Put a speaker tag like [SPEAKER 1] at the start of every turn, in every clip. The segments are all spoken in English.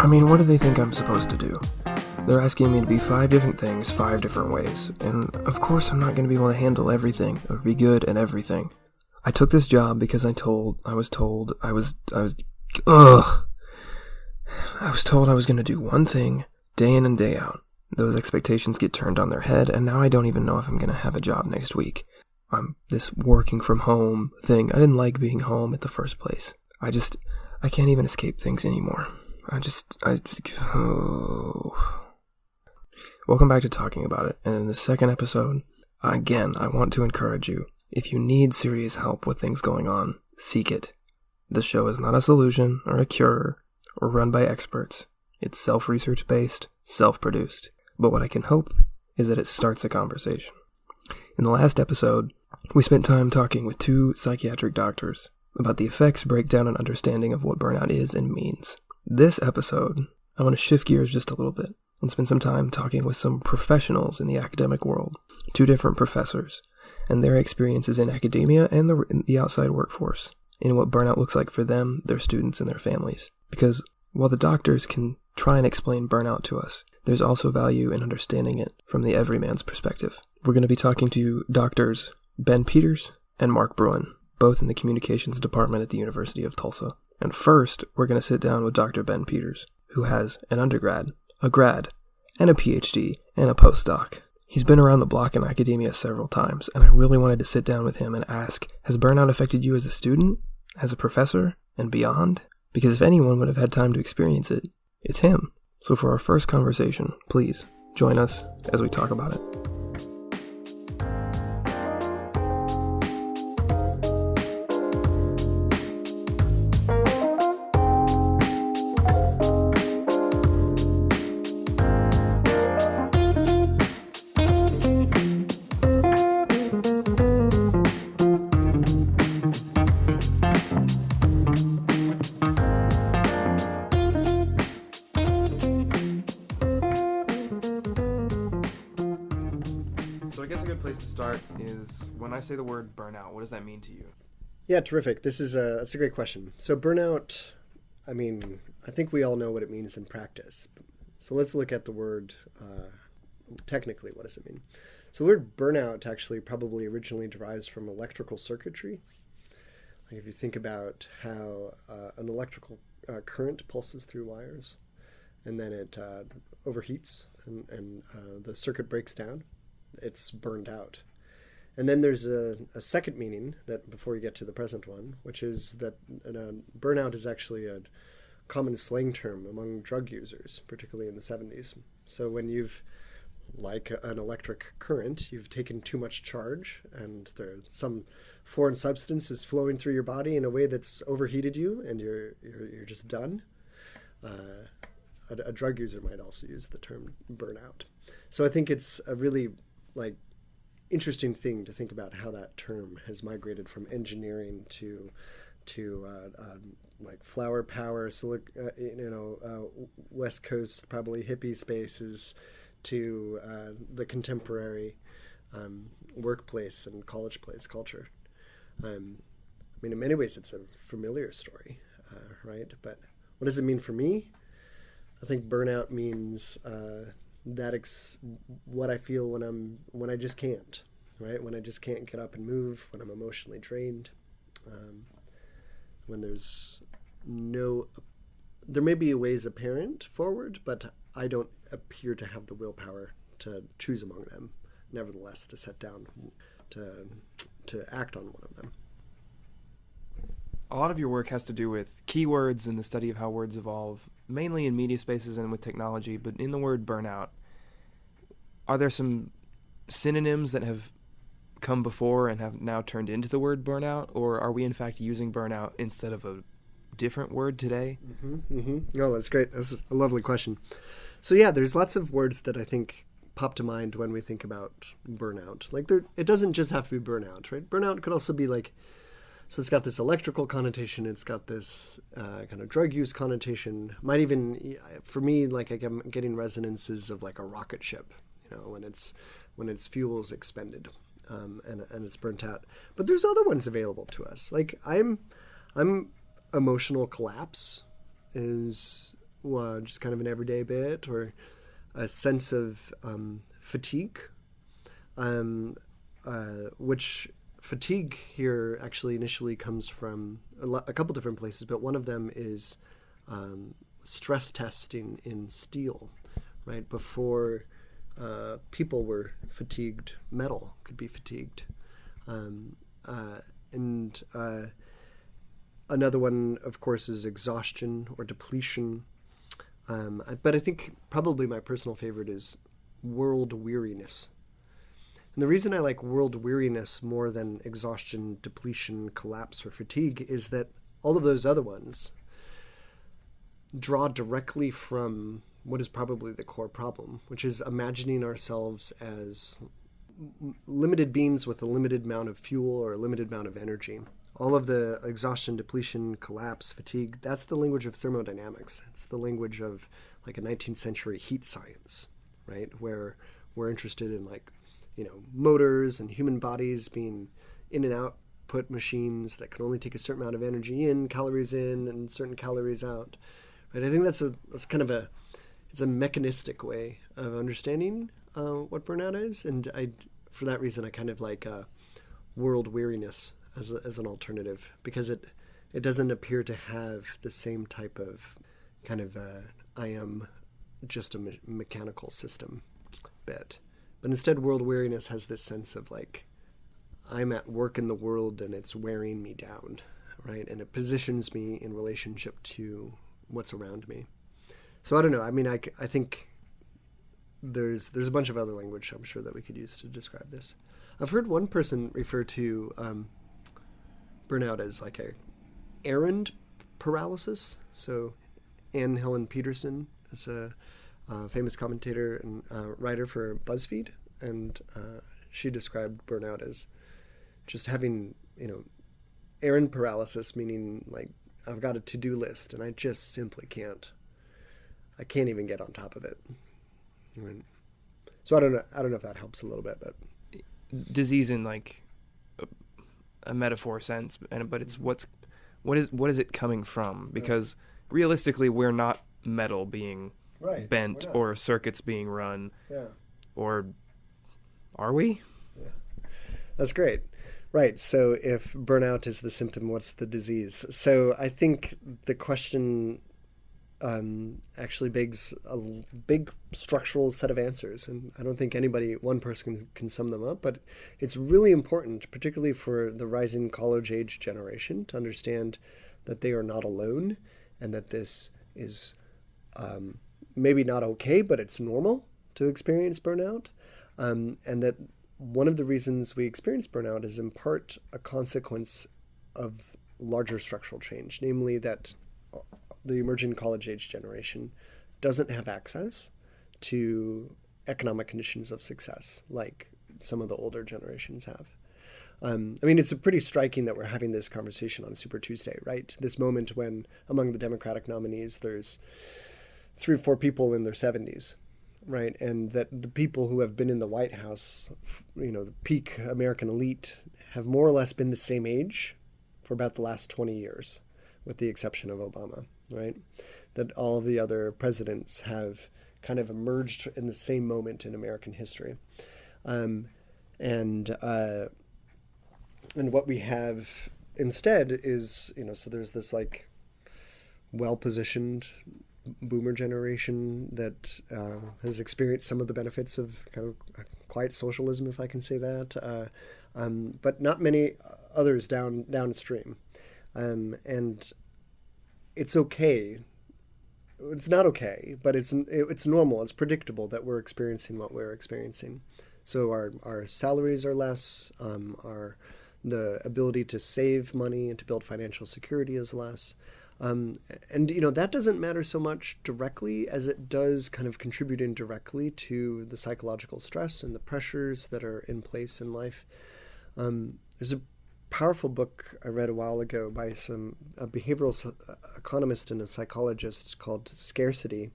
[SPEAKER 1] mean, what do they think I'm supposed to do? They're asking me to be 5 different things, 5 different ways, and of course I'm not going to be able to handle everything, or be good at everything. I took this job because I was told I was going to do one thing, day in and day out. Those expectations get turned on their head, and now I don't even know if I'm going to have a job next week. This working from home thing, I didn't like being home at the first place. I can't even escape things anymore. Welcome back to Talking About It, and in the second episode, again, I want to encourage you. If you need serious help with things going on, seek it. The show is not a solution or a cure or run by experts. It's self-research based, self-produced. But what I can hope is that it starts a conversation. In the last episode, we spent time talking with 2 psychiatric doctors about the effects, breakdown, and understanding of what burnout is and means. This episode, I want to shift gears just a little bit and spend some time talking with some professionals in the academic world, 2 different professors, and their experiences in academia and the outside workforce, in what burnout looks like for them, their students, and their families. Because while the doctors can try and explain burnout to us, there's also value in understanding it from the everyman's perspective. We're going to be talking to doctors Ben Peters and Mark Bruin, both in the communications department at the University of Tulsa. And first, we're going to sit down with Dr. Ben Peters, who has an undergrad, a grad, and a PhD, and a postdoc. He's been around the block in academia several times, and I really wanted to sit down with him and ask, has burnout affected you as a student, as a professor, and beyond? Because if anyone would have had time to experience it, it's him. So for our first conversation, please join us as we talk about it. When I say the word burnout, what does that mean to you?
[SPEAKER 2] Yeah, terrific. That's a great question. So burnout, I think we all know what it means in practice. So let's look at the word technically. What does it mean? So the word burnout actually probably originally derives from electrical circuitry. Like if you think about how an electrical current pulses through wires, and then it overheats and the circuit breaks down, it's burned out. And then there's a second meaning that before you get to the present one, which is that burnout is actually a common slang term among drug users, particularly in the 70s. So when you've, like an electric current, you've taken too much charge and some foreign substance is flowing through your body in a way that's overheated you and you're just done. A drug user might also use the term burnout. So I think it's a really interesting thing to think about how that term has migrated from engineering to flower power, West Coast probably hippie spaces, to the contemporary workplace and college place culture. In many ways it's a familiar story, right? But what does it mean for me? I think burnout means what I feel when I just can't, right? When I just can't get up and move, when I'm emotionally drained, when there may be ways apparent forward, but I don't appear to have the willpower to choose among them, nevertheless, to set down, to act on one of them.
[SPEAKER 1] A lot of your work has to do with keywords and the study of how words evolve, mainly in media spaces and with technology, but in the word burnout, are there some synonyms that have come before and have now turned into the word burnout, or are we in fact using burnout instead of a different word today?
[SPEAKER 2] No, that's great. That's a lovely question. So yeah, there's lots of words that I think pop to mind when we think about burnout. It doesn't just have to be burnout, right? Burnout could also be so it's got this electrical connotation, it's got this kind of drug use connotation. Might even, for me, I'm getting resonances of a rocket ship, when its fuel is expended and it's burnt out. But there's other ones available to us. I'm emotional collapse is just kind of an everyday bit, or a sense of fatigue, which fatigue here actually initially comes from a couple different places, but one of them is stress testing in steel, right? Before people were fatigued, metal could be fatigued. And another one, of course, is exhaustion or depletion. But I think probably my personal favorite is world weariness. And the reason I like world weariness more than exhaustion, depletion, collapse, or fatigue is that all of those other ones draw directly from what is probably the core problem, which is imagining ourselves as limited beings with a limited amount of fuel or a limited amount of energy. All of the exhaustion, depletion, collapse, fatigue, that's the language of thermodynamics. It's the language of like a 19th century heat science, right? Where we're interested in motors and human bodies being in and output machines that can only take a certain amount of energy in, calories in, and certain calories out. Right? I think that's kind of it's a mechanistic way of understanding what burnout is, and for that reason I kind of like world weariness as an alternative, because it doesn't appear to have the same type of kind of I am just a mechanical system bit. But instead, world weariness has this sense of like, I'm at work in the world and it's wearing me down, right? And it positions me in relationship to what's around me. So I don't know. I mean, I think there's a bunch of other language I'm sure that we could use to describe this. I've heard one person refer to burnout as like a errand paralysis. So Anne Helen Peterson is a famous commentator and writer for BuzzFeed, and she described burnout as just having, errand paralysis, meaning like I've got a to-do list and I just simply can't. I can't even get on top of it. So I don't know if that helps a little bit, but
[SPEAKER 1] disease in like a metaphor sense, but it's what is it coming from? Because realistically, we're not metal being bent or circuits being run. Yeah. Or are we?
[SPEAKER 2] Yeah. That's great. Right. So if burnout is the symptom, what's the disease? So I think the question actually begs a big structural set of answers. And I don't think one person can sum them up, but it's really important, particularly for the rising college age generation, to understand that they are not alone and that this is maybe not okay, but it's normal to experience burnout. And that one of the reasons we experience burnout is in part a consequence of larger structural change, namely that the emerging college age generation doesn't have access to economic conditions of success like some of the older generations have. I mean, it's pretty striking that we're having this conversation on Super Tuesday, right? This moment when among the Democratic nominees, there's 3 or 4 people in their 70s, right? And that the people who have been in the White House, the peak American elite, have more or less been the same age for about the last 20 years, with the exception of Obama, right? That all of the other presidents have kind of emerged in the same moment in American history. And what we have instead is, so there's this like well-positioned boomer generation that has experienced some of the benefits of kind of quiet socialism, if I can say that, but not many others downstream. And it's okay. It's not okay, but it's normal. It's predictable that we're experiencing what we're experiencing. So our salaries are less. The ability to save money and to build financial security is less. And that doesn't matter so much directly as it does kind of contribute indirectly to the psychological stress and the pressures that are in place in life. There's a powerful book I read a while ago by a behavioral economist and a psychologist called Scarcity.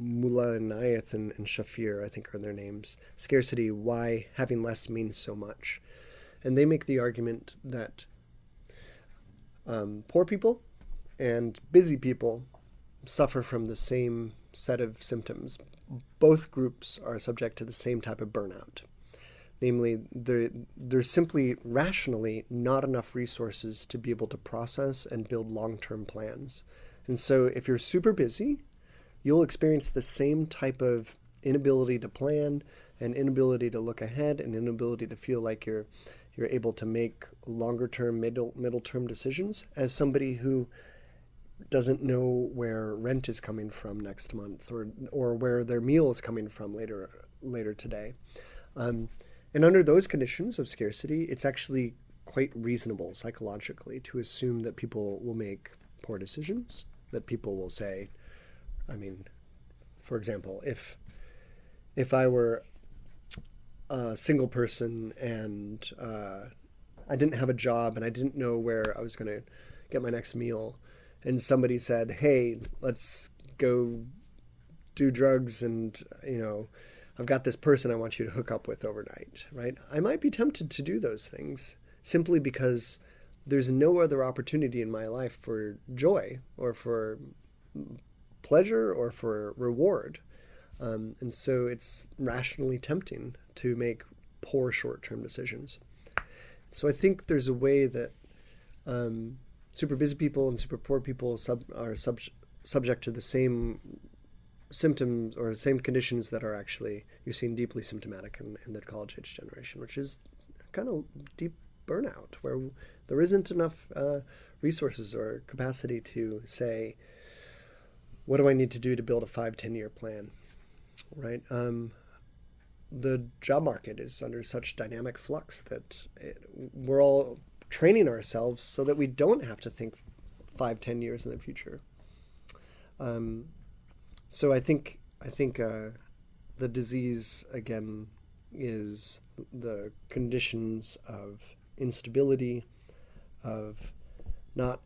[SPEAKER 2] Mullah Nayeth and Shafir, I think, are their names. Scarcity, Why Having Less Means So Much. And they make the argument that poor people and busy people suffer from the same set of symptoms. Both groups are subject to the same type of burnout. Namely, there's simply rationally not enough resources to be able to process and build long-term plans. And so if you're super busy, you'll experience the same type of inability to plan and inability to look ahead and inability to feel like you're able to make longer-term, middle-term decisions as somebody who doesn't know where rent is coming from next month or where their meal is coming from later today. And under those conditions of scarcity, it's actually quite reasonable psychologically to assume that people will make poor decisions, that people will say, I mean, for example, if I were a single person and I didn't have a job and I didn't know where I was going to get my next meal, and somebody said, hey, let's go do drugs and, I've got this person I want you to hook up with overnight, right? I might be tempted to do those things simply because there's no other opportunity in my life for joy or for pleasure or for reward. And so it's rationally tempting to make poor short-term decisions. So I think there's a way that super busy people and super poor people are subject to the same symptoms or same conditions that are actually you're seeing deeply symptomatic in the college age generation, which is kind of deep burnout, where there isn't enough resources or capacity to say, what do I need to do to build a 5-10 year plan, right? The job market is under such dynamic flux that we're all training ourselves so that we don't have to think 5-10 years in the future. So I think the disease, again, is the conditions of instability, of not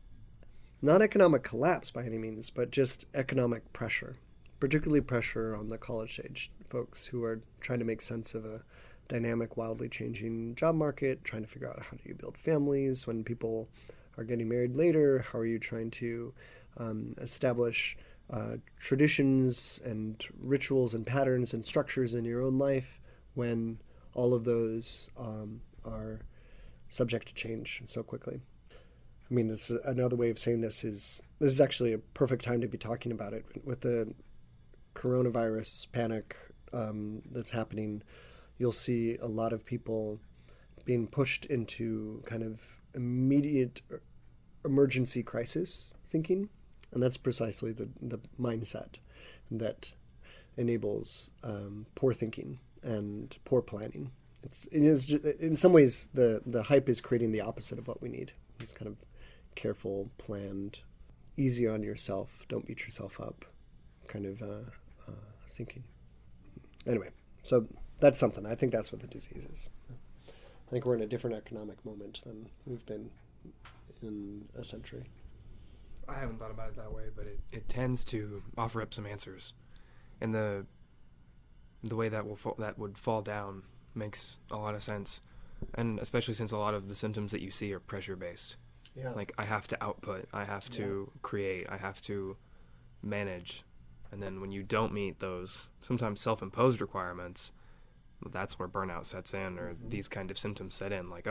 [SPEAKER 2] economic collapse by any means, but just economic pressure, particularly pressure on the college-age folks who are trying to make sense of a dynamic, wildly changing job market, trying to figure out how do you build families when people are getting married later, how are you trying to establish traditions and rituals and patterns and structures in your own life when all of those are subject to change so quickly. I mean, this is another way of saying this is actually a perfect time to be talking about it. With the coronavirus panic that's happening, you'll see a lot of people being pushed into kind of immediate emergency crisis thinking. And that's precisely the mindset that enables poor thinking and poor planning. It is just, in some ways, the hype is creating the opposite of what we need. It's kind of careful, planned, easy on yourself, don't beat yourself up kind of thinking. Anyway, so that's something. I think that's what the disease is. I think we're in a different economic moment than we've been in a century.
[SPEAKER 1] I haven't thought about it that way, but it tends to offer up some answers, and the way that would fall down makes a lot of sense, and especially since a lot of the symptoms that you see are pressure based.
[SPEAKER 2] Yeah.
[SPEAKER 1] Like I have to output, I have to create, I have to manage, and then when you don't meet those sometimes self-imposed requirements, that's where burnout sets in, or these kind of symptoms set in. Like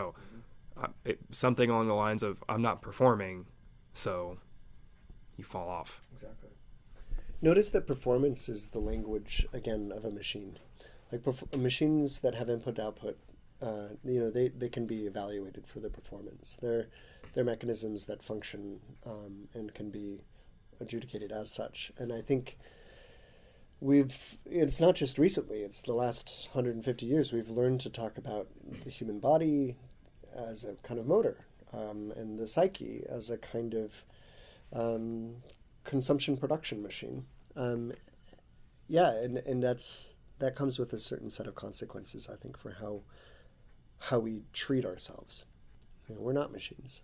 [SPEAKER 1] something along the lines of I'm not performing, so you fall off.
[SPEAKER 2] Exactly. Notice that performance is the language, again, of a machine. Like machines that have input-output, they can be evaluated for their performance. They're mechanisms that function and can be adjudicated as such. And I think it's not just recently, it's the last 150 years, we've learned to talk about the human body as a kind of motor, and the psyche as a kind of consumption production machine. And that comes with a certain set of consequences, I think, for how we treat ourselves. We're not machines.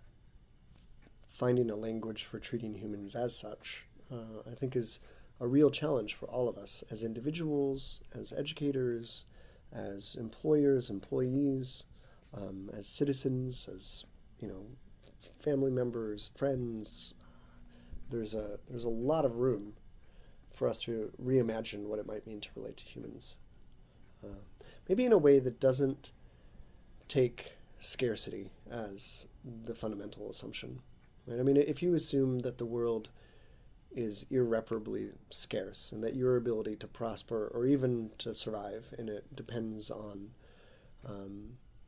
[SPEAKER 2] Finding a language for treating humans as such, I think, is a real challenge for all of us as individuals, as educators, as employers, employees, as citizens, as family members, friends, there's a lot of room for us to reimagine what it might mean to relate to humans. Maybe in a way that doesn't take scarcity as the fundamental assumption. Right? I mean, if you assume that the world is irreparably scarce and that your ability to prosper or even to survive in it depends on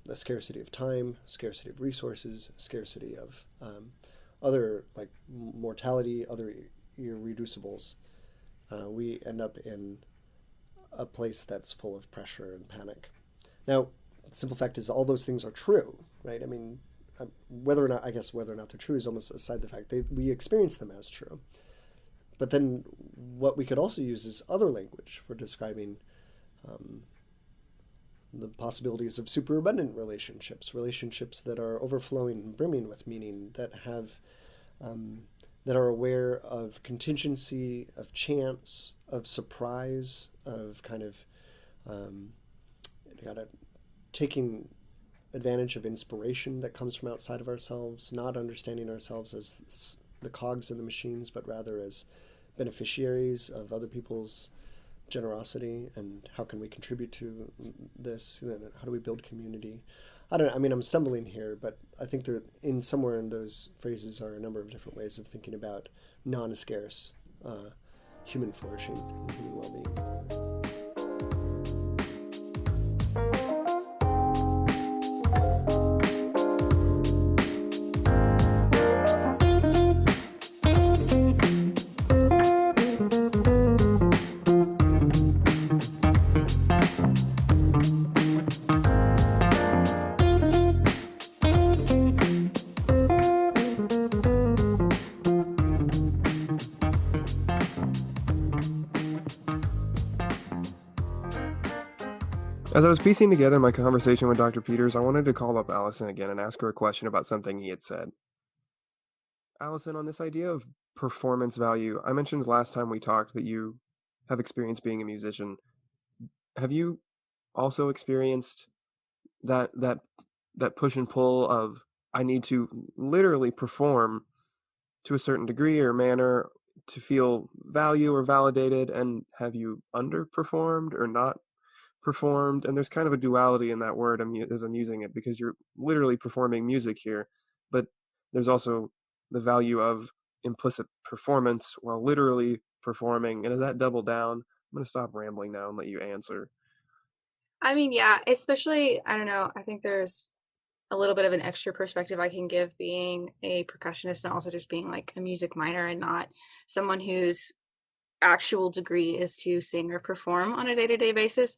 [SPEAKER 2] the scarcity of time, scarcity of resources, scarcity of other, like mortality, other irreducibles, we end up in a place that's full of pressure and panic. Now, the simple fact is all those things are true, right? I mean, whether or not they're true is almost aside the fact that we experience them as true. But then what we could also use is other language for describing the possibilities of superabundant relationships that are overflowing and brimming with meaning, that have that are aware of contingency, of chance, of surprise, of kind of taking advantage of inspiration that comes from outside of ourselves, not understanding ourselves as the cogs in the machines, but rather as beneficiaries of other people's generosity, and how can we contribute to this? How do we build community? I'm stumbling here, but I think there, somewhere in those phrases are a number of different ways of thinking about non-scarce human flourishing and human well-being.
[SPEAKER 1] As I was piecing together my conversation with Dr. Peters, I wanted to call up Allison again and ask her a question about something he had said. Allison, on this idea of performance value, I mentioned last time we talked that you have experience being a musician. Have you also experienced that push and pull of I need to literally perform to a certain degree or manner to feel value or validated, and have you underperformed or not performed? And there's kind of a duality in that word as I'm using it, because you're literally performing music here, but there's also the value of implicit performance while literally performing. And as that double down, I'm going to stop rambling now and let you answer.
[SPEAKER 3] I mean, yeah, especially, I don't know, I think there's a little bit of an extra perspective I can give being a percussionist and also just being like a music minor and not someone whose actual degree is to sing or perform on a day-to-day basis.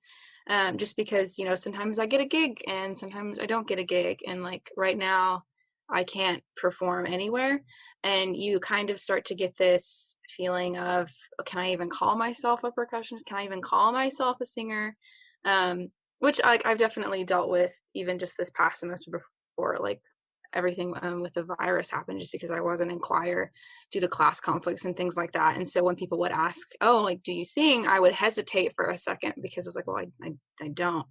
[SPEAKER 3] Just because, sometimes I get a gig and sometimes I don't get a gig. And like right now, I can't perform anywhere. And you kind of start to get this feeling of, can I even call myself a percussionist? Can I even call myself a singer? Which I've definitely dealt with even just this past semester before, like everything with the virus happened, just because I wasn't in choir due to class conflicts and things like that. And so when people would ask, oh, like, do you sing? I would hesitate for a second because I was like, well, I don't,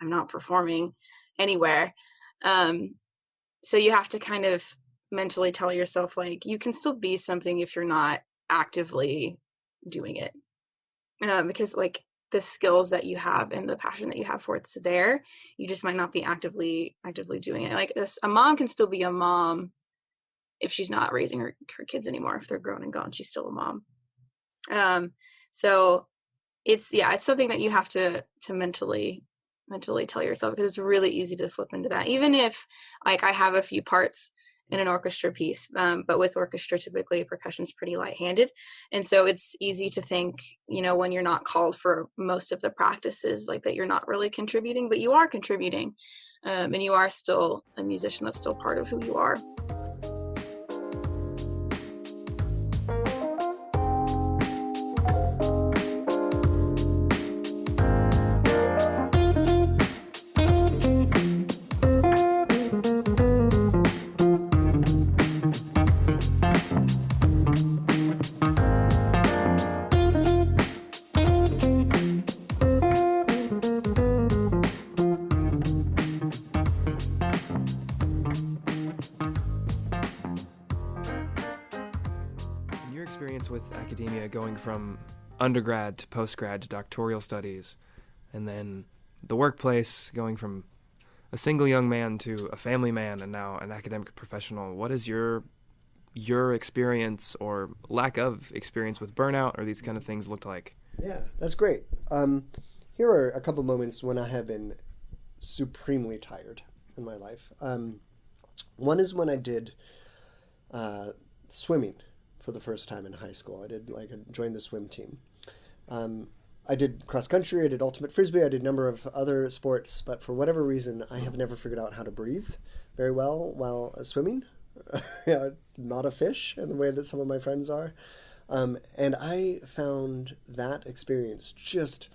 [SPEAKER 3] I'm not performing anywhere. So you have to kind of mentally tell yourself, like, you can still be something if you're not actively doing it. Because like the skills that you have and the passion that you have for it's there, you just might not be actively doing it. Like a mom can still be a mom if she's not raising her kids anymore. If they're grown and gone, she's still a mom. So it's something that you have to mentally tell yourself, because it's really easy to slip into that. Even if like I have a few parts in an orchestra piece, but with orchestra, typically percussion's pretty light-handed. And so it's easy to think, when you're not called for most of the practices, like that you're not really contributing, but you are contributing. And you are still a musician. That's still part of who you are.
[SPEAKER 1] with academia going from undergrad to postgrad to doctoral studies, and then the workplace going from a single young man to a family man and now an academic professional. What is your experience or lack of experience with burnout or these kind of things looked like?
[SPEAKER 2] Yeah, that's great. Here are a couple moments when I have been supremely tired in my life. One is when I did swimming for the first time in high school. I joined the swim team. I did cross country, I did ultimate frisbee, I did a number of other sports, but for whatever reason, I have never figured out how to breathe very well while swimming. Not a fish in the way that some of my friends are. And I found that experience just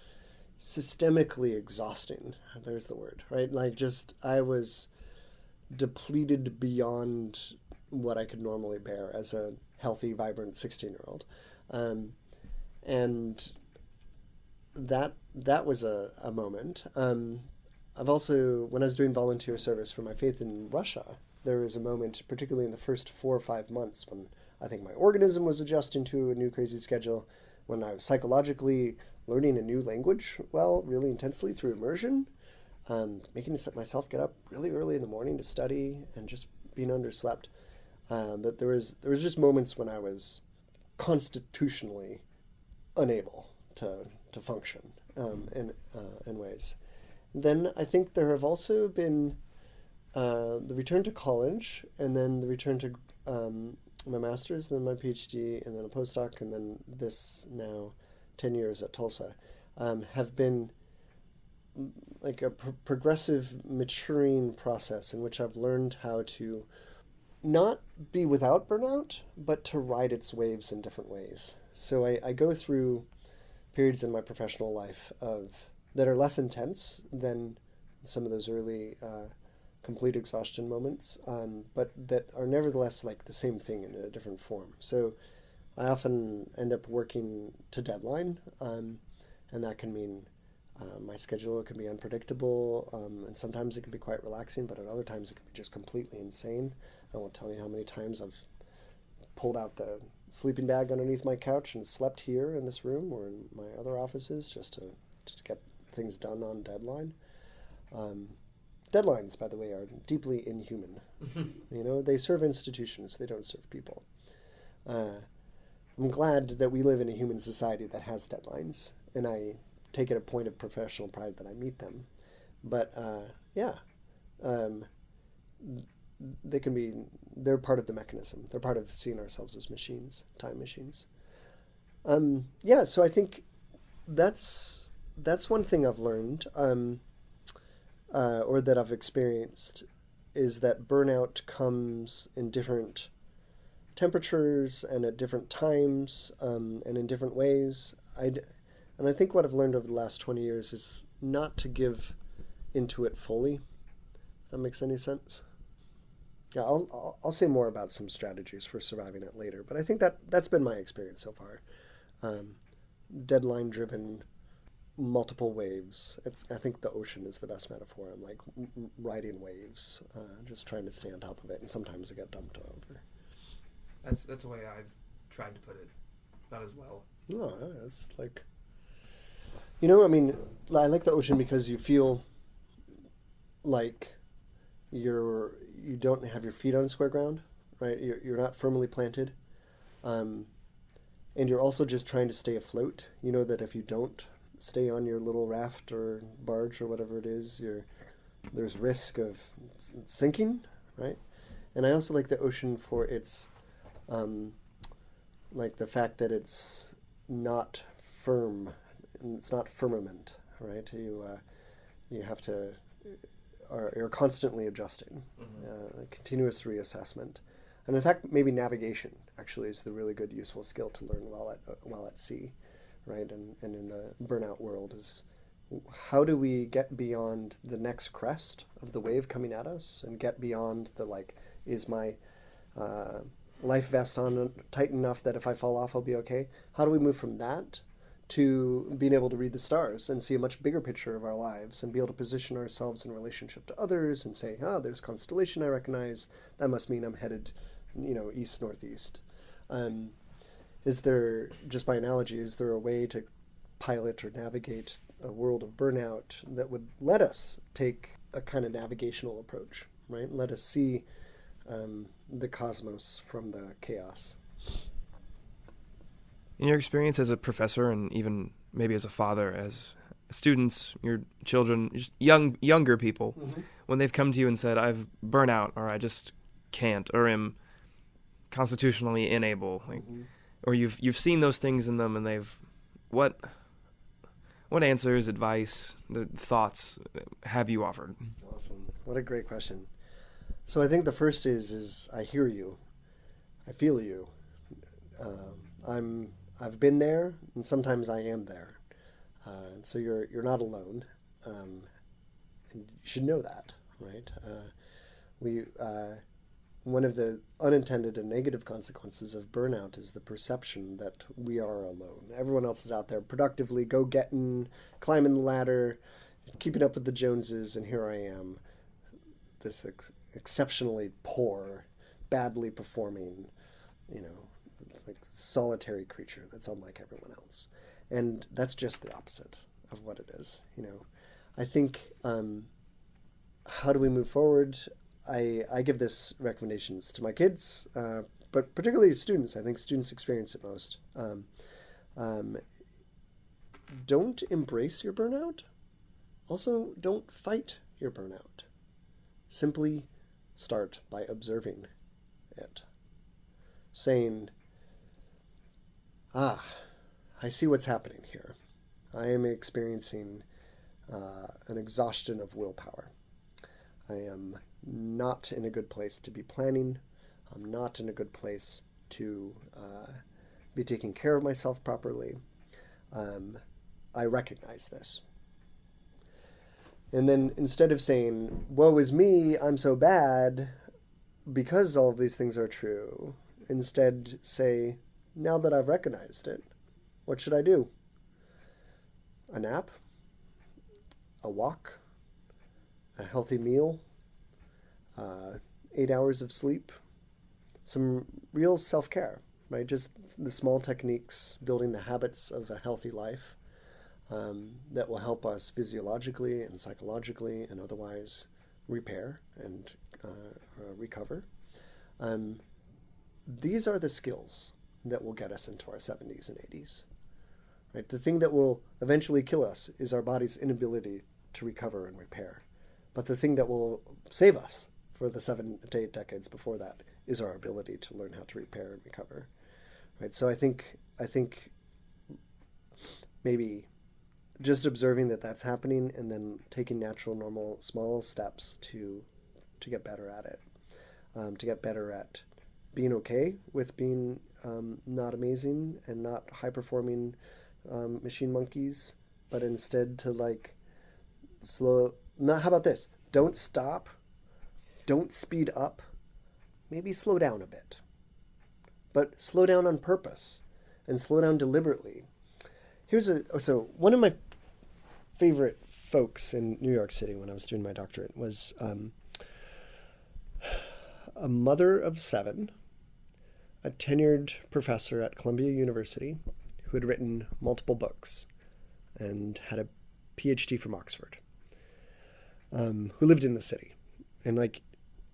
[SPEAKER 2] systemically exhausting. There's the word, right? I was depleted beyond what I could normally bear as a healthy, vibrant 16-year-old. And that was a moment. I've also, when I was doing volunteer service for my faith in Russia, there was a moment, particularly in the first 4 or 5 months, when I think my organism was adjusting to a new crazy schedule, when I was psychologically learning a new language, really intensely through immersion, making myself get up really early in the morning to study and just being underslept. That there was just moments when I was constitutionally unable to function in ways. Then I think there have also been the return to college, and then the return to my master's, and then my PhD, and then a postdoc, and then this now 10 years at Tulsa, have been like a progressive maturing process in which I've learned how to not be without burnout, but to ride its waves in different ways. So I go through periods in my professional life that are less intense than some of those early complete exhaustion moments, but that are nevertheless like the same thing in a different form. So I often end up working to deadline, and that can mean my schedule can be unpredictable, and sometimes it can be quite relaxing, but at other times it can be just completely insane. I won't tell you how many times I've pulled out the sleeping bag underneath my couch and slept here in this room or in my other offices just to get things done on deadline. Deadlines, by the way, are deeply inhuman. They serve institutions, they don't serve people. I'm glad that we live in a human society that has deadlines, and I take it a point of professional pride that I meet them. But they're part of the mechanism. They're part of seeing ourselves as machines, time machines. So I think that's one thing I've learned, or that I've experienced, is that burnout comes in different temperatures and at different times, and in different ways. And I think what I've learned over the last 20 years is not to give into it fully. If that makes any sense. Yeah, I'll say more about some strategies for surviving it later, but I think that's been my experience so far. Deadline-driven, multiple waves. I think the ocean is the best metaphor. I'm like riding waves, just trying to stay on top of it, and sometimes I get dumped over.
[SPEAKER 1] That's the way I've tried to put it. Not as well.
[SPEAKER 2] No, it's like, I like the ocean because you feel like you don't have your feet on square ground, right? You're not firmly planted, and you're also just trying to stay afloat. You know that if you don't stay on your little raft or barge or whatever it is, there's risk of sinking, right? And I also like the ocean for its like the fact that it's not firm, it's not firmament, right? You have to, you're constantly adjusting, continuous reassessment, and in fact, maybe navigation actually is the really good, useful skill to learn while at sea, right? And in the burnout world is, how do we get beyond the next crest of the wave coming at us and get beyond the is my life vest on tight enough that if I fall off I'll be okay? How do we move from that to being able to read the stars and see a much bigger picture of our lives and be able to position ourselves in relationship to others and say, there's a constellation I recognize, that must mean I'm headed, east-northeast. And is there, just by analogy, is there a way to pilot or navigate a world of burnout that would let us take a kind of navigational approach, right? Let us see the cosmos from the chaos.
[SPEAKER 1] In your experience as a professor and even maybe as a father, as students, your children, just younger people, when they've come to you and said, I've burnout, or I just can't, or am constitutionally unable, like, or you've seen those things in them, and they've what answers, advice, the thoughts have you offered?
[SPEAKER 2] Awesome. What a great question. So I think the first is I hear you, I feel you. I've been there, and sometimes I am there. So you're not alone, and you should know that, right? One of the unintended and negative consequences of burnout is the perception that we are alone. Everyone else is out there productively go-getting, climbing the ladder, keeping up with the Joneses, and here I am, this exceptionally poor, badly performing, like solitary creature that's unlike everyone else. And that's just the opposite of what it is. I think, how do we move forward? I give this recommendations to my kids, but particularly students. I think students experience it most. Don't embrace your burnout. Also, don't fight your burnout. Simply start by observing it. Saying, I see what's happening here. I am experiencing an exhaustion of willpower. I am not in a good place to be planning. I'm not in a good place to be taking care of myself properly. I recognize this. And then instead of saying, woe is me, I'm so bad, because all of these things are true, instead say, now that I've recognized it, what should I do? A nap? A walk? A healthy meal? 8 hours of sleep? Some real self-care, right? Just the small techniques, building the habits of a healthy life that will help us physiologically and psychologically and otherwise repair and recover. These are the skills that will get us into our 70s and 80s. Right? The thing that will eventually kill us is our body's inability to recover and repair. But the thing that will save us for the 7 to 8 decades before that is our ability to learn how to repair and recover. Right? So I think maybe just observing that that's happening and then taking natural, normal, small steps to get better at it, to get better at being okay with being not amazing and not high-performing machine monkeys, but instead to how about this? Don't stop. Don't speed up. Maybe slow down a bit. But slow down on purpose and slow down deliberately. So one of my favorite folks in New York City when I was doing my doctorate was a mother of 7, a tenured professor at Columbia University who had written multiple books and had a PhD from Oxford, who lived in the city. And like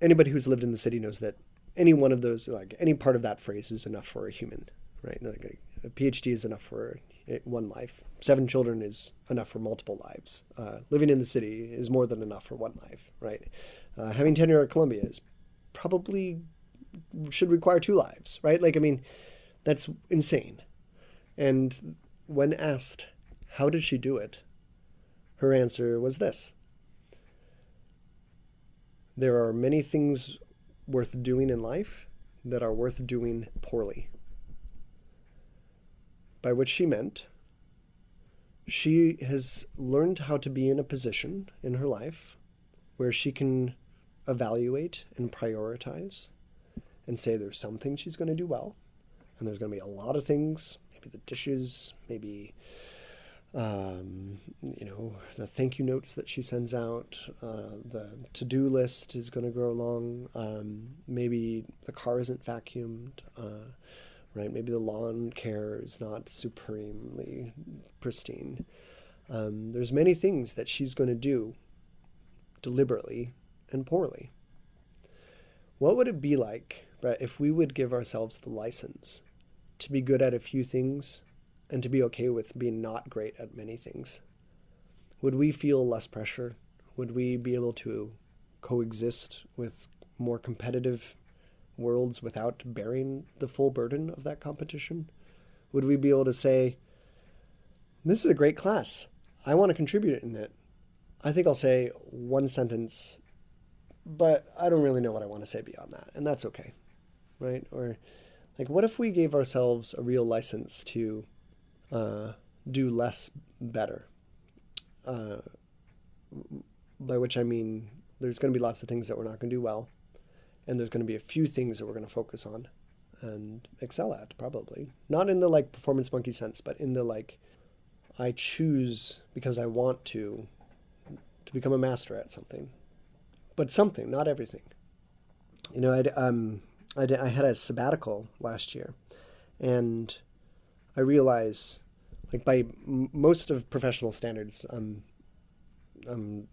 [SPEAKER 2] anybody who's lived in the city knows that any one of those, like any part of that phrase is enough for a human, right? Like a PhD is enough for one life. 7 children is enough for multiple lives. Living in the city is more than enough for one life, right? Having tenure at Columbia is probably should require 2 lives, right? Like, I mean, that's insane. And when asked, how did she do it? Her answer was this: there are many things worth doing in life that are worth doing poorly. By which she meant she has learned how to be in a position in her life where she can evaluate and prioritize and say there's some things she's going to do well, and there's going to be a lot of things, maybe the dishes, maybe the thank you notes that she sends out, the to-do list is going to grow long, maybe the car isn't vacuumed, right? Maybe the lawn care is not supremely pristine. There's many things that she's going to do deliberately and poorly. What would it be like, Brett, if we would give ourselves the license to be good at a few things and to be okay with being not great at many things? Would we feel less pressure? Would we be able to coexist with more competitive worlds without bearing the full burden of that competition? Would we be able to say, this is a great class, I want to contribute in it? I think I'll say one sentence, but I don't really know what I want to say beyond that, and that's okay, right? Or like, what if we gave ourselves a real license to do less better? By which I mean there's going to be lots of things that we're not going to do well, and there's going to be a few things that we're going to focus on and excel at, probably. Not in the like performance monkey sense, but in the like, I choose because I want to become a master at something. But something, not everything. You know, I had a sabbatical last year, and I realized, like, by most of professional standards, I'm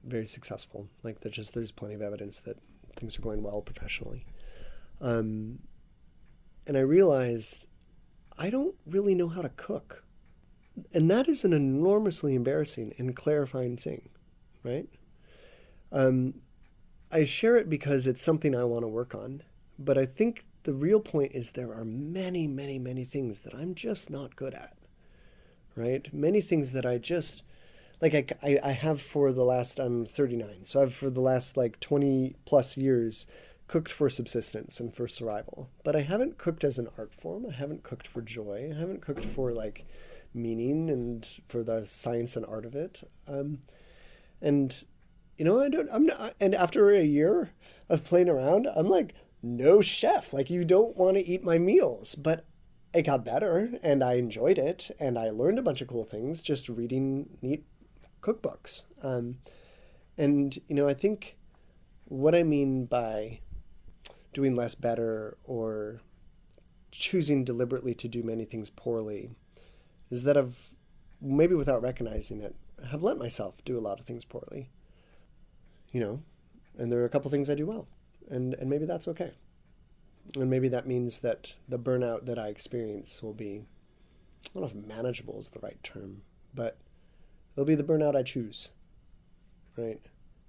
[SPEAKER 2] very successful. Like, there's plenty of evidence that things are going well professionally. And I realized I don't really know how to cook. And that is an enormously embarrassing and clarifying thing, right? I share it because it's something I want to work on, but I think the real point is there are many, many, many things that I'm just not good at, right? Many things that I just, like I have for the last, I'm 39, so I've for the last like 20 plus years cooked for subsistence and for survival, but I haven't cooked as an art form. I haven't cooked for joy. I haven't cooked for like meaning and for the science and art of it. And you know, I'm not, and after a year of playing around, I'm like, no chef, like you don't want to eat my meals, but it got better and I enjoyed it and I learned a bunch of cool things just reading neat cookbooks. And, you know, I think what I mean by doing less better or choosing deliberately to do many things poorly is that I've, maybe without recognizing it, have let myself do a lot of things poorly. You know, and there are a couple things I do well, and maybe that's okay. And maybe that means that the burnout that I experience will be, I don't know if manageable is the right term, but it'll be the burnout I choose, right?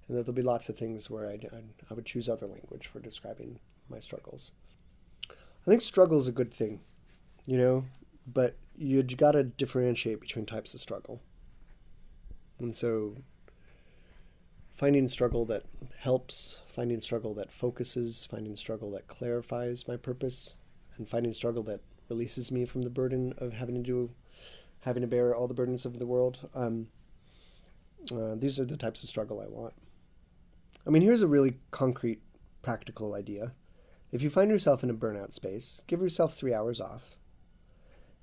[SPEAKER 2] And that there'll be lots of things where I would choose other language for describing my struggles. I think struggle is a good thing, you know, but you got to differentiate between types of struggle. And so finding struggle that helps, finding struggle that focuses, finding struggle that clarifies my purpose, and finding struggle that releases me from the burden of having to bear all the burdens of the world. These are the types of struggle I want. I mean, here's a really concrete, practical idea. If you find yourself in a burnout space, give yourself 3 hours off,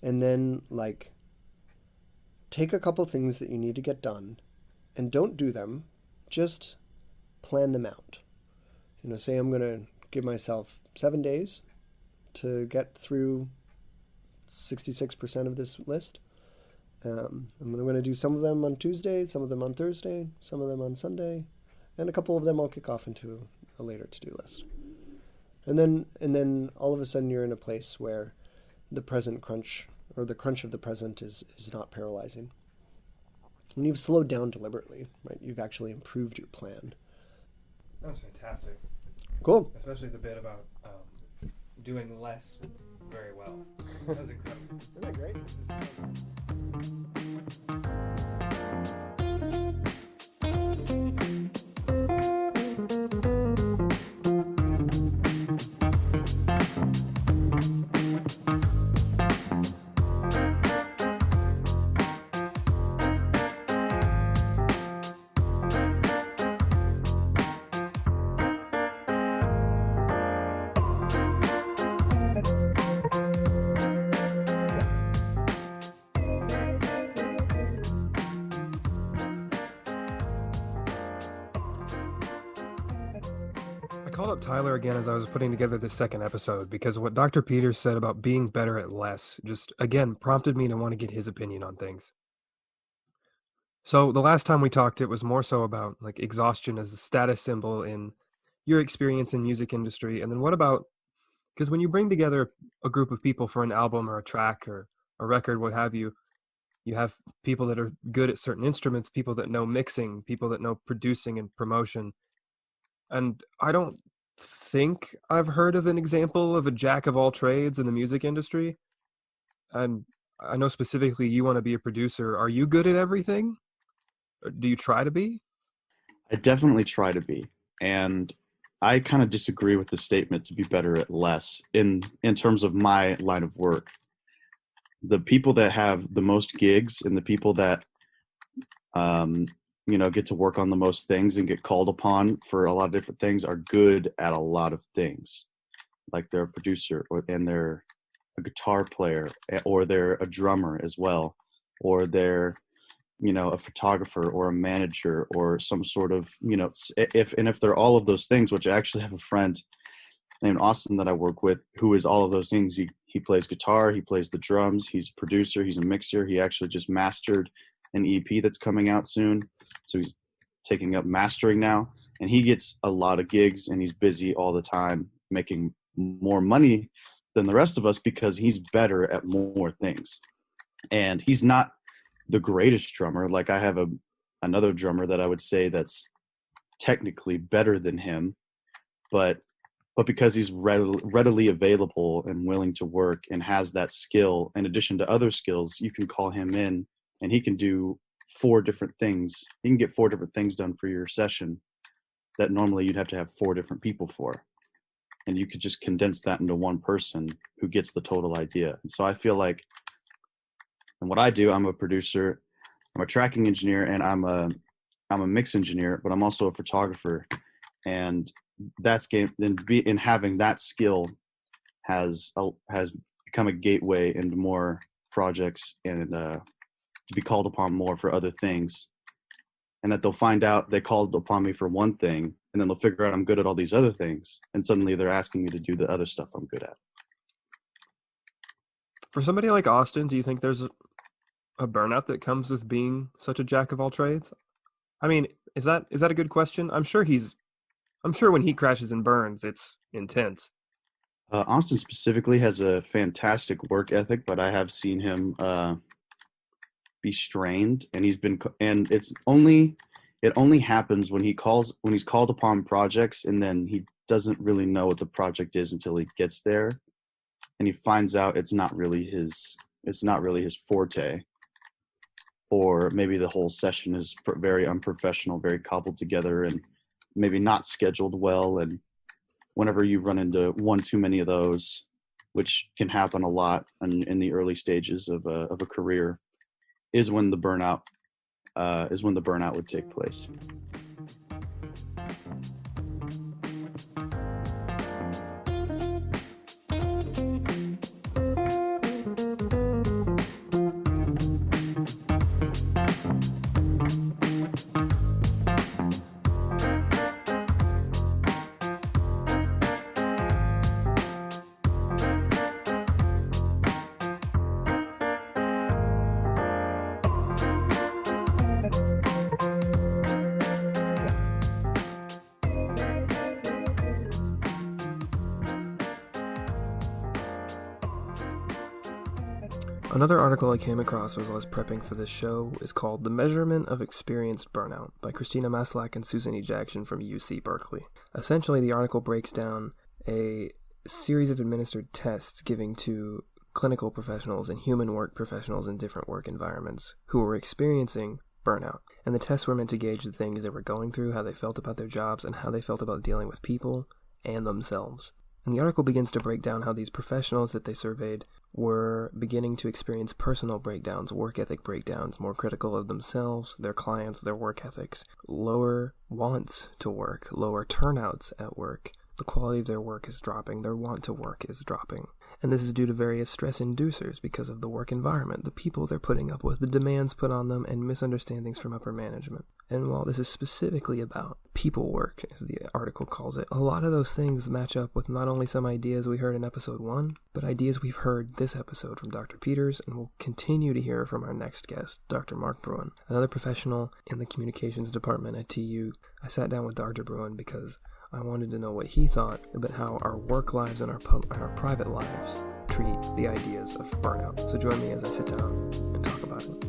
[SPEAKER 2] and then, like, take a couple things that you need to get done, and don't do them. Just plan them out. You know, say I'm going to give myself 7 days to get through 66% of this list. I'm going to do some of them on Tuesday, some of them on Thursday, some of them on Sunday, and a couple of them I'll kick off into a later to-do list. And then all of a sudden you're in a place where the present crunch, or the crunch of the present, is not paralyzing. And you've slowed down deliberately, right? You've actually improved your plan.
[SPEAKER 1] That was fantastic.
[SPEAKER 2] Cool.
[SPEAKER 1] Especially the bit about doing less very well. That was incredible.
[SPEAKER 2] Isn't that great?
[SPEAKER 1] called up Tyler again as I was putting together the second episode because what Dr. Peters said about being better at less just, again, prompted me to want to get his opinion on things. So the last time we talked, it was more so about like exhaustion as a status symbol in your experience in music industry. And then what about, because when you bring together a group of people for an album or a track or a record, what have you, you have people that are good at certain instruments, people that know mixing, people that know producing and promotion. And I don't think I've heard of an example of a jack of all trades in the music industry. And I know specifically you want to be a producer. Are you good at everything? Or do you try to be?
[SPEAKER 4] I definitely try to be. And I kind of disagree with the statement to be better at less in terms of my line of work. The people that have the most gigs and the people that get to work on the most things and get called upon for a lot of different things are good at a lot of things. Like they're a producer and they're a guitar player, or they're a drummer as well, or they're a photographer or a manager or some sort of if they're all of those things, which I actually have a friend named Austin that I work with who is all of those things. He plays guitar, he plays the drums, he's a producer, he's a mixer. He actually just mastered an EP that's coming out soon, so he's taking up mastering now, and he gets a lot of gigs and he's busy all the time making more money than the rest of us because he's better at more things. And he's not the greatest drummer. Like I have another drummer that I would say that's technically better than him, but because he's readily available and willing to work and has that skill, in addition to other skills, you can call him in and he can do 4 different things. You can get 4 different things done for your session that normally you'd have to have 4 different people for. And you could just condense that into one person who gets the total idea. And so I feel like, and what I do, I'm a producer, I'm a tracking engineer, and I'm a mix engineer, but I'm also a photographer. And in having that skill has become a gateway into more projects and to be called upon more for other things. And that they'll find out they called upon me for one thing, and then they'll figure out I'm good at all these other things, and suddenly they're asking me to do the other stuff I'm good at.
[SPEAKER 1] For somebody like Austin, do you think there's a burnout that comes with being such a jack of all trades? I mean, is that a good question? I'm sure when he crashes and burns, it's intense.
[SPEAKER 4] Austin specifically has a fantastic work ethic, but I have seen him be strained, and it only happens when he's called upon projects, and then he doesn't really know what the project is until he gets there, and he finds out it's not really his forte, or maybe the whole session is very unprofessional, very cobbled together, and maybe not scheduled well. And whenever you run into one too many of those, which can happen a lot in the early stages of a career, is when the burnout would take place.
[SPEAKER 1] Another article I came across as I was prepping for this show is called The Measurement of Experienced Burnout by Christina Maslach and Susan E. Jackson from UC Berkeley. Essentially, the article breaks down a series of administered tests given to clinical professionals and human work professionals in different work environments who were experiencing burnout. And the tests were meant to gauge the things they were going through, how they felt about their jobs, and how they felt about dealing with people and themselves. And the article begins to break down how these professionals that they surveyed were beginning to experience personal breakdowns, work ethic breakdowns, more critical of themselves, their clients, their work ethics, lower wants to work, lower turnouts at work. The quality of their work is dropping, their want to work is dropping. And this is due to various stress inducers because of the work environment, the people they're putting up with, the demands put on them, and misunderstandings from upper management. And while this is specifically about people work, as the article calls it, a lot of those things match up with not only some ideas we heard in episode 1, but ideas we've heard this episode from Dr. Peters, and we'll continue to hear from our next guest, Dr. Mark Bruin, another professional in the communications department at TU. I sat down with Dr. Bruin because I wanted to know what he thought about how our work lives and our private lives treat the ideas of burnout. So join me as I sit down and talk about it.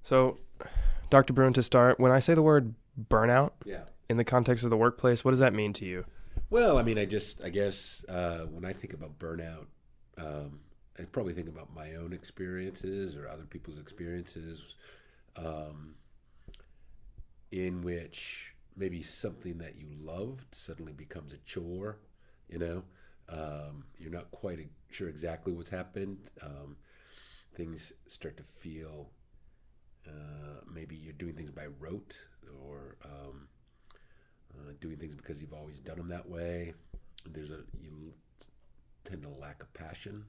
[SPEAKER 1] So, Dr. Bruin, to start, when I say the word burnout in the context of the workplace, what does that mean to you?
[SPEAKER 5] Well, I mean, I guess when I think about burnout, I probably think about my own experiences or other people's experiences, in which maybe something that you loved suddenly becomes a chore. You know, you're not quite sure exactly what's happened. Things start to feel maybe you're doing things by rote or doing things because you've always done them that way. You tend to lack a passion.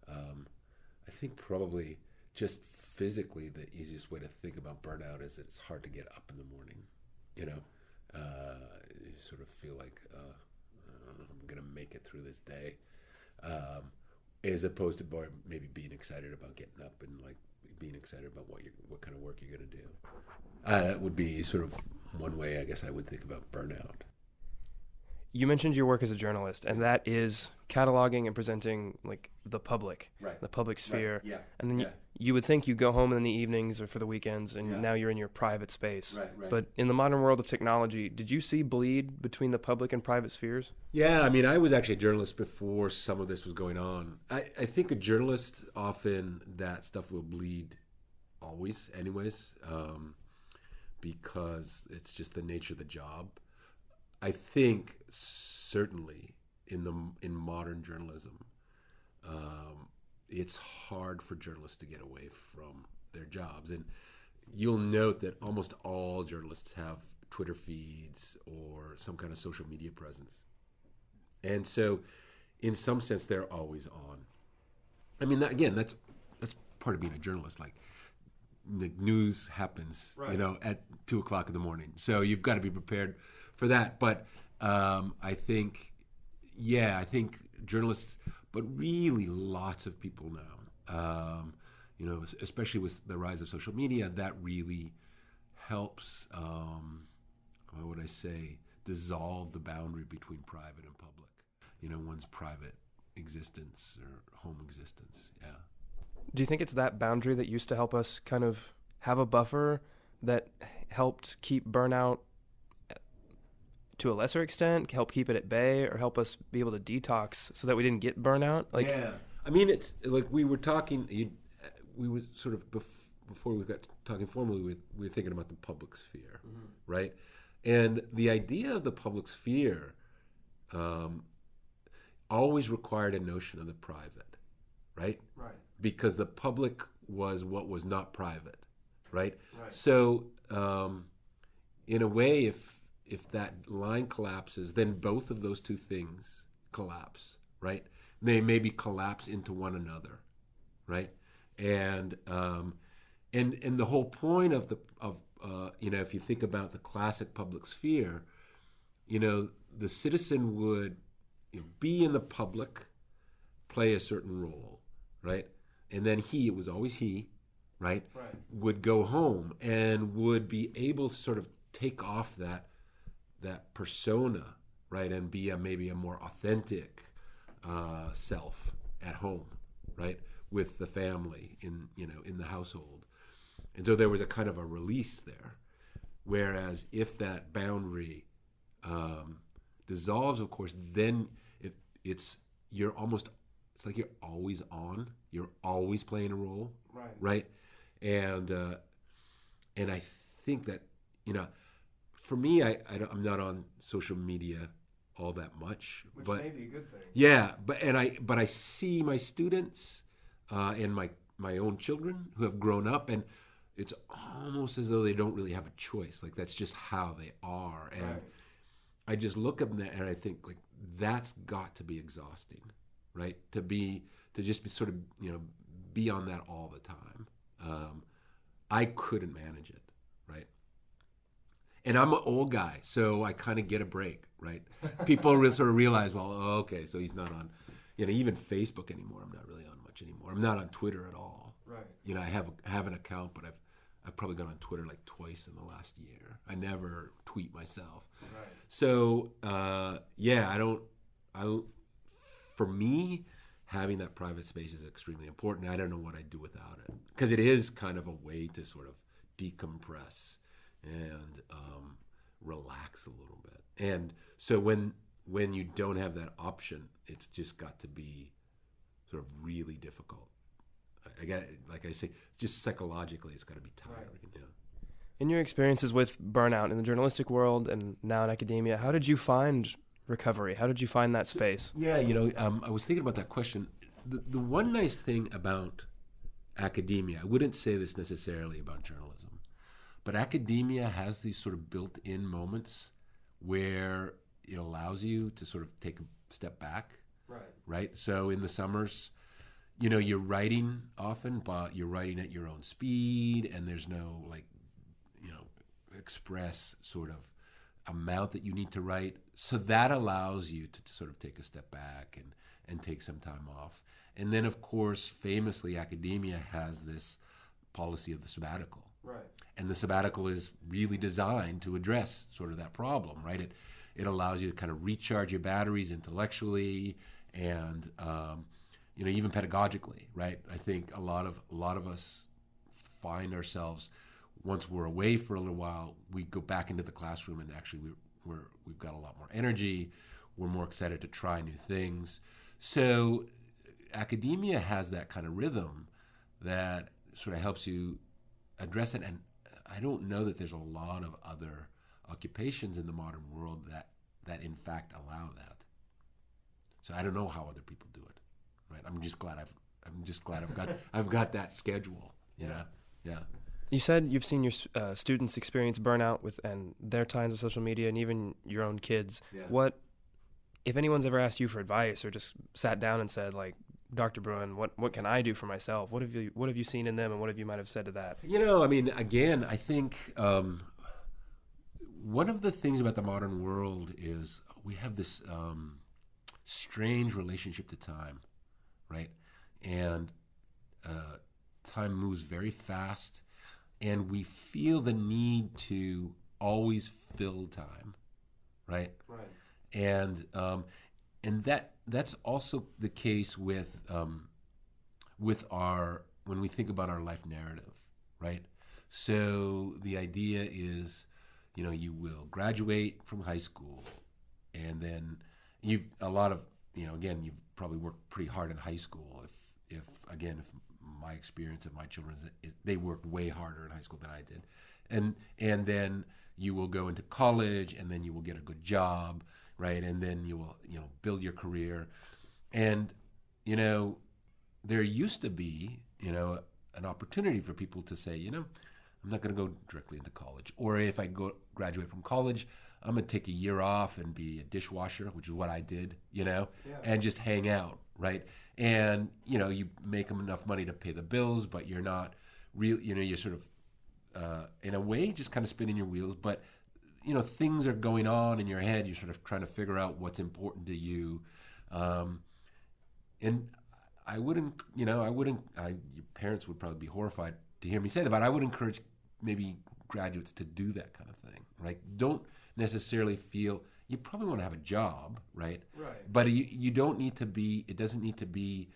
[SPEAKER 5] I think probably just physically the easiest way to think about burnout is that it's hard to get up in the morning. You know, you sort of feel like I'm going to make it through this day, as opposed to maybe being excited about getting up and like being excited about what kind of work you're going to do. That would be sort of one way I guess I would think about burnout.
[SPEAKER 1] You mentioned your work as a journalist, and that is cataloging and presenting like the public, the public sphere.
[SPEAKER 5] Right. Yeah.
[SPEAKER 1] And then you would think you go home in the evenings or for the weekends, and now you're in your private space.
[SPEAKER 5] Right.
[SPEAKER 1] But in the modern world of technology, did you see bleed between the public and private spheres?
[SPEAKER 5] Yeah, I mean, I was actually a journalist before some of this was going on. I think a journalist, often that stuff will bleed always anyways, because it's just the nature of the job. I think certainly in modern journalism, it's hard for journalists to get away from their jobs. And you'll note that almost all journalists have Twitter feeds or some kind of social media presence. And so in some sense, they're always on. I mean, that's part of being a journalist. Like, the news happens, at 2:00 in the morning. So you've got to be prepared for that. But I think journalists, but really lots of people now, especially with the rise of social media, that really helps, how would I say, dissolve the boundary between private and public, one's private existence or home existence. Yeah.
[SPEAKER 1] Do you think it's that boundary that used to help us kind of have a buffer that helped keep burnout to a lesser extent, help keep it at bay, or help us be able to detox so that we didn't get burnout?
[SPEAKER 5] I mean, it's like we were talking, we were sort of, before we got talking formally, we were thinking about the public sphere, right? And the idea of the public sphere always required a notion of the private, right? Right. Because the public was what was not private, right? So in a way, if that line collapses, then both of those two things collapse, right? They maybe collapse into one another, right? And the whole point of if you think about the classic public sphere, the citizen would be in the public, play a certain role, right? And then it was always he, right, would go home and would be able to sort of take off that persona, right, and be maybe a more authentic self at home, right, with the family in the household. And so there was a kind of a release there. Whereas if that boundary dissolves, of course, then it's like you're always on, you're always playing a role, right? And I think that for me, I'm not on social media all that much,
[SPEAKER 1] Which
[SPEAKER 5] but
[SPEAKER 1] may be a good thing.
[SPEAKER 5] yeah, but I see my students and my own children who have grown up, and it's almost as though they don't really have a choice. Like that's just how they are, and I just look at them and I think like that's got to be exhausting, right? To just be sort of be on that all the time. I couldn't manage it, right? And I'm an old guy, so I kind of get a break, right? People sort of realize, well, oh, okay, so he's not on, even Facebook anymore. I'm not really on much anymore. I'm not on Twitter at all.
[SPEAKER 1] Right.
[SPEAKER 5] I have an account, but I've probably gone on Twitter like twice in the last year. I never tweet myself.
[SPEAKER 1] Right.
[SPEAKER 5] So for me, having that private space is extremely important. I don't know what I'd do without it, because it is kind of a way to sort of decompress and relax a little bit. And so when you don't have that option, it's just got to be sort of really difficult. Like I say, just psychologically, it's got to be tiring.
[SPEAKER 1] Right.
[SPEAKER 5] Yeah.
[SPEAKER 1] In your experiences with burnout in the journalistic world and now in academia, how did you find recovery? How did you find that space?
[SPEAKER 5] Yeah, I was thinking about that question. The one nice thing about academia, I wouldn't say this necessarily about journalism, but academia has these sort of built-in moments where it allows you to sort of take a step back. Right? So in the summers, you're writing often, but you're writing at your own speed, and there's no express sort of amount that you need to write. So that allows you to sort of take a step back and take some time off. And then, of course, famously, academia has this policy of the sabbatical.
[SPEAKER 1] Right.
[SPEAKER 5] And the sabbatical is really designed to address sort of that problem, right? It allows you to kind of recharge your batteries intellectually and even pedagogically, right? I think a lot of us find ourselves, once we're away for a little while, we go back into the classroom and actually we've got a lot more energy. We're more excited to try new things. So academia has that kind of rhythm that sort of helps you address it. And I don't know that there's a lot of other occupations in the modern world that in fact allow that. So I don't know how other people do it. Right. I'm just glad I've got that schedule. Yeah.
[SPEAKER 1] You said you've seen your students experience burnout and their times of social media, and even your own kids.
[SPEAKER 5] Yeah.
[SPEAKER 1] What, if anyone's ever asked you for advice or just sat down and said, like, Dr. Bruin, what can I do for myself? What have you seen in them, and what have you might have said to that?
[SPEAKER 5] Again, I think one of the things about the modern world is we have this strange relationship to time, right? And time moves very fast, and we feel the need to always fill time, right? And that's also the case with when we think about our life narrative, right? So the idea is, you will graduate from high school, and then you've probably worked pretty hard in high school. If my experience of my children is they worked way harder in high school than I did, and then you will go into college, and then you will get a good job, right? And then you will build your career, and there used to be an opportunity for people to say, I'm not going to go directly into college, or if I graduate from college, I'm going to take a year off and be a dishwasher, which is what I did, and just hang out, right? And, you make them enough money to pay the bills, but you're not real, you're sort of, in a way, just kind of spinning your wheels. But, things are going on in your head. You're sort of trying to figure out what's important to you. And your parents would probably be horrified. hear me say that, but I would encourage maybe graduates to do that kind of thing, right? Don't necessarily feel you probably want to have a job, right?
[SPEAKER 1] Right.
[SPEAKER 5] But you don't need to be. It doesn't need to be,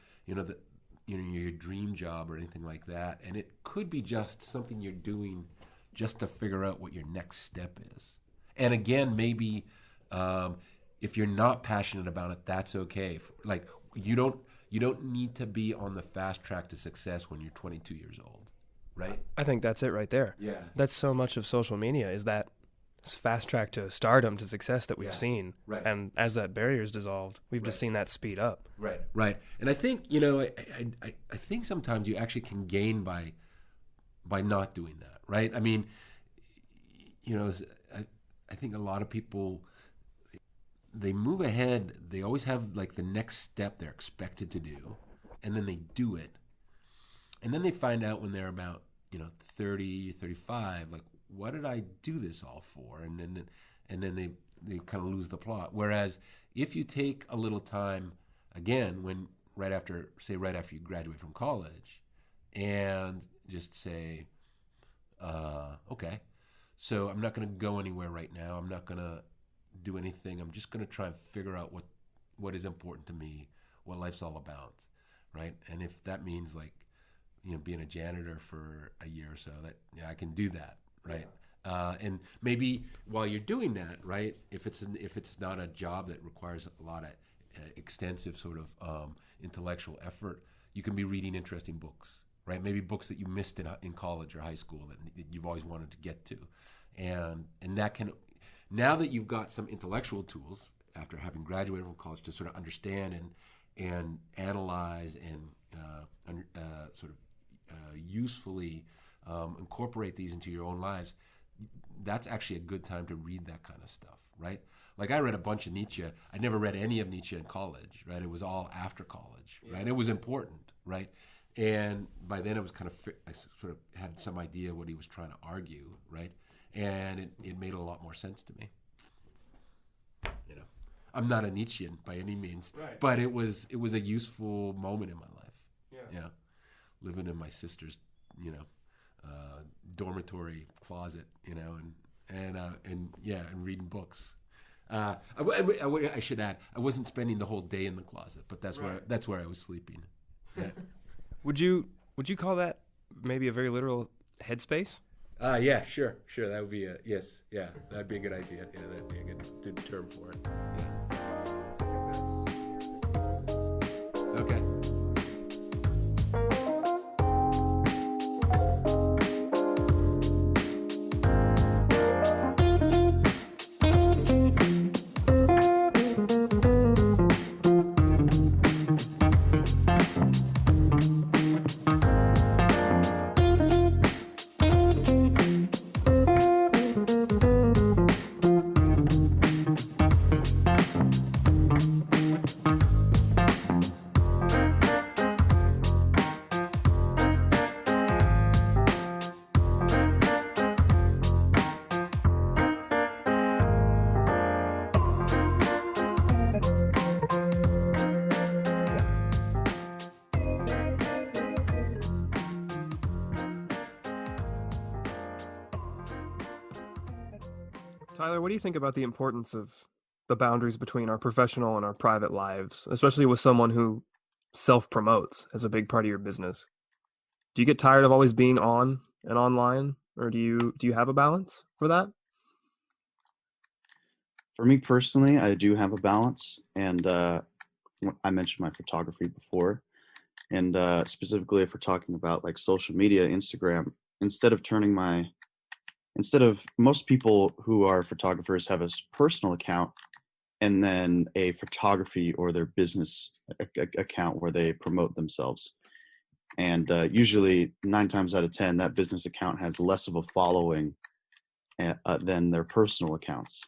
[SPEAKER 5] your dream job or anything like that. And it could be just something you're doing just to figure out what your next step is. And again, maybe if you're not passionate about it, that's okay. Like you don't need to be on the fast track to success when you're 22 years old, right?
[SPEAKER 1] I think that's it right there.
[SPEAKER 5] Yeah.
[SPEAKER 1] That's so much of social media is that fast track to stardom, to success that we've seen.
[SPEAKER 5] Right.
[SPEAKER 1] And as that barrier's dissolved, we've just seen that speed up.
[SPEAKER 5] Right. And I think, I think sometimes you actually can gain by not doing that, right? I mean, I think a lot of people, they move ahead. They always have like the next step they're expected to do, and then they do it. And then they find out when they're about, 30, 35, like, what did I do this all for? And then they kind of lose the plot. Whereas if you take a little time, again, right after you graduate from college, and just say, okay, so I'm not going to go anywhere right now. I'm not going to do anything. I'm just going to try and figure out what is important to me, what life's all about, right? And if that means like, being a janitor for a year or so, that I can do that. Right. And maybe while you're doing that, right, if it's not a job that requires a lot of extensive sort of intellectual effort, you can be reading interesting books, right? Maybe books that you missed in college or high school that you've always wanted to get to. And that can, now that you've got some intellectual tools after having graduated from college to sort of understand and analyze and sort of usefully incorporate these into your own lives, that's actually a good time to read that kind of stuff, right? Like I read a bunch of Nietzsche. I never read any of Nietzsche in college, right? It was all after college, right? It was important, right? And by then it was kind of, I sort of had some idea what he was trying to argue, right? And it made a lot more sense to me. I'm not a Nietzschean by any means, right, but it was a useful moment in my life. Yeah. Living in my sister's, dormitory closet, and reading books. I should add, I wasn't spending the whole day in the closet, but that's where I was sleeping. Yeah. Would you
[SPEAKER 1] call that maybe a very literal headspace?
[SPEAKER 5] Yeah, sure. That would be yes. Yeah, that'd be a good idea. Yeah, that'd be a good term for it. Yeah. Okay.
[SPEAKER 1] Tyler, what do you think about the importance of the boundaries between our professional and our private lives, especially with someone who self-promotes as a big part of your business? Do you get tired of always being on and online, or do you have a balance for that?
[SPEAKER 4] For me personally, I do have a balance, and I mentioned my photography before, and specifically if we're talking about like social media, Instagram, instead of most people who are photographers have a personal account and then a photography or their business account where they promote themselves. And usually 9 times out of 10, that business account has less of a following than their personal accounts.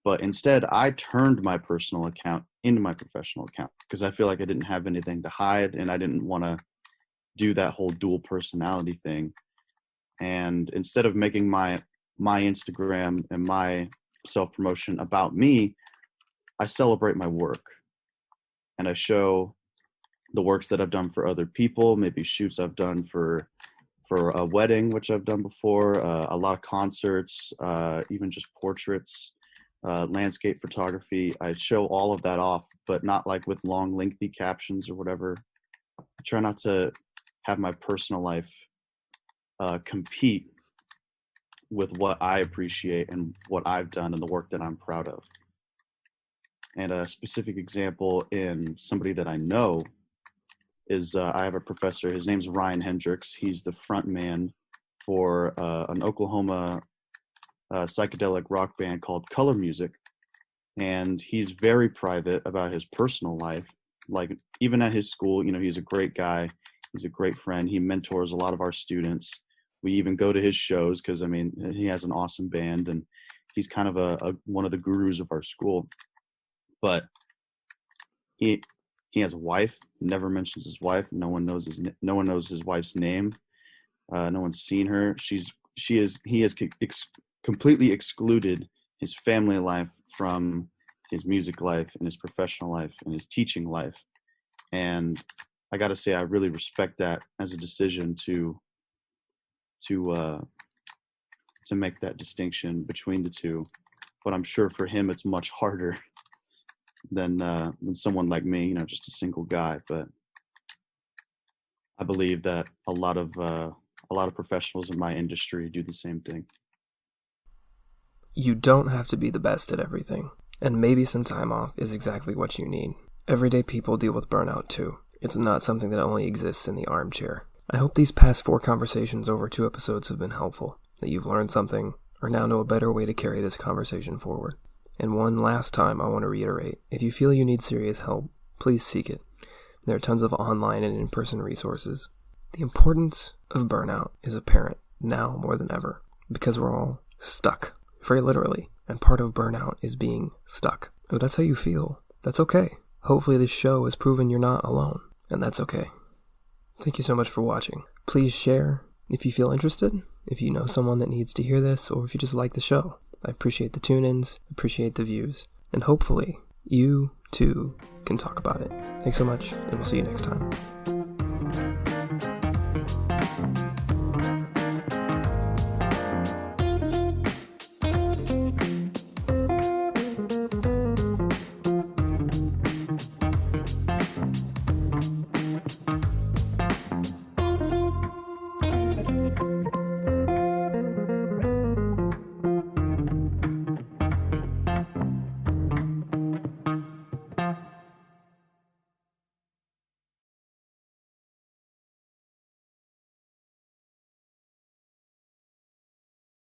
[SPEAKER 4] But instead, I turned my personal account into my professional account because I feel like I didn't have anything to hide and I didn't want to do that whole dual personality thing. And instead of making my Instagram and my self-promotion about me, I celebrate my work and I show the works that I've done for other people, maybe shoots I've done for for a wedding, which I've done before, a lot of concerts, even just portraits, landscape photography. I show all of that off, but not like with long, lengthy captions or whatever. I try not to have my personal life compete with what I appreciate and what I've done and the work that I'm proud of. And a specific example in somebody that I know is I have a professor. His name's Ryan Hendricks. He's the front man for an Oklahoma psychedelic rock band called Color Music. And he's very private about his personal life. Like, even at his school, you know, he's a great guy. He's a great friend. He mentors a lot of our students. We even go to his shows because, I mean, he has an awesome band, and he's kind of one of the gurus of our school. But he has a wife. Never mentions his wife. No one knows his wife's name. No one's seen her. He has completely excluded his family life from his music life and his professional life and his teaching life. And I got to say, I really respect that as a decision to make that distinction between the two. But I'm sure for him, it's much harder than someone like me, you know, just a single guy. But I believe that a lot of professionals in my industry do the same thing.
[SPEAKER 1] You don't have to be the best at everything, and maybe some time off is exactly what you need. Everyday people deal with burnout too. It's not something that only exists in the armchair. I hope these past 4 conversations over 2 episodes have been helpful, that you've learned something, or now know a better way to carry this conversation forward. And one last time, I want to reiterate, if you feel you need serious help, please seek it. There are tons of online and in-person resources. The importance of burnout is apparent now more than ever, because we're all stuck, very literally, and part of burnout is being stuck. If that's how you feel, that's okay. Hopefully this show has proven you're not alone, and that's okay. Thank you so much for watching. Please share if you feel interested, if you know someone that needs to hear this, or if you just like the show. I appreciate the tune-ins, appreciate the views, and hopefully you too can talk about it. Thanks so much, and we'll see you next time.